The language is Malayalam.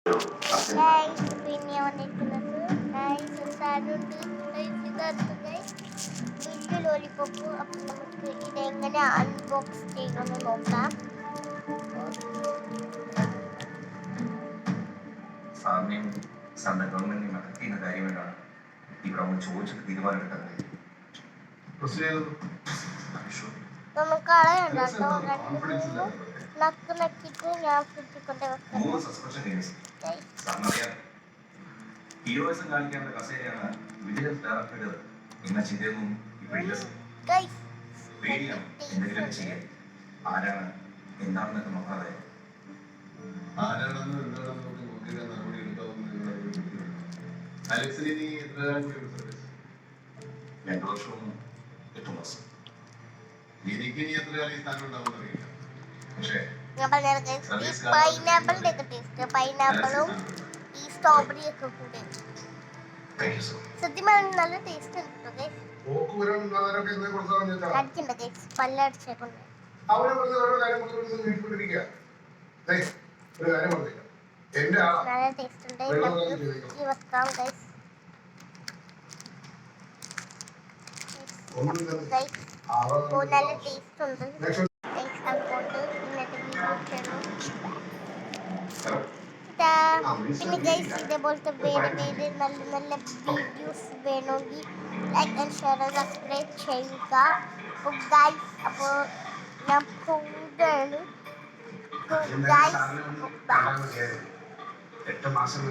ഗൈസ് പിന്നെ വന്നിരിക്കുന്നത് ഗൈസ് സാധനമുണ്ട് ഗൈസ് ഇതാണ് ഗൈസ് വലിയ ലോലിപോപ്പ്. അപ്പം നമുക്ക് ഇതെങ്ങനെ അൺബോക്സ് ചെയ്യണമെന്ന് നോക്കാം. സാറിനെയും സാറിന്റെ ഗവൺമെന്റിനെയും അഫക്ട് ചെയ്യുന്ന കാര്യമെന്നാണ് ഇവിടെ ഒന്ന് ചോദിച്ചിട്ട് തീരുമാനമെടുക്കാൻ കഴിയും. നമുക്ക് കളയണ്ട കേട്ടോ. രണ്ട് മൂന്ന് നക്കിട്ട് ഞാൻ ഫ്രിഡ്ജിൽ കൊണ്ട് വെക്കാം. ഹീറോയിസം കാണിക്കേണ്ട കസേരയാണ് വിജിലൻസ് ഡയറക്ടർ എന്ന ചിന്തയൊന്നും ഇപ്പോഴില്ല. പേടിയാണ് എന്തെങ്കിലും ചെയ്യാൻ. ആരാണ് എന്താണെന്നൊക്കെ നോക്കാതെ ആരാണെന്ന് എന്താണെന്ന് നോക്കിയിട്ട് നടപടി എടുക്കാവുന്ന 2 വർഷവും 8 മാസം. എനിക്ക് ഇനി എത്ര കാലം ഈ സ്ഥാനം ഉണ്ടാവും അറിയില്ല. പക്ഷേ പൈനാപ്പിളിന്റെ ഒക്കെ ടേസ്റ്റ്, പൈനാപ്പിളും ഈ സ്ട്രോബെറി ഒക്കെ കൂടെ സത്യം പറഞ്ഞാൽ നല്ല ടേസ്റ്റ് ഉണ്ട് ഗൈസ്. അടിക്കണ്ട ഗൈസ്, പല്ലടിച്ചേക്കൊണ്ട് നല്ല ടേസ്റ്റ് ഉണ്ട്. നമുക്ക് വെക്കാം ഗൈസ്. നല്ല ടേസ്റ്റ് ഉണ്ട് ഗൈസ്. അതുകൊണ്ട് ഇന്നത്തെ വീഡിയോ പിന്നെ ഗൈസ് ഇതേപോലത്തെ വേറെ നല്ല നല്ല വീഡിയോസ് വേണമെങ്കിൽ ലൈക്ക് ആൻഡ് ഷെയർ സബ്സ്ക്രൈബ് ചെയ്യുക. അപ്പോൾ ഗൈസ് അപ്പോൾ ഞാൻ പോവുകയാണ്. ഗൈസ് 8 മാസം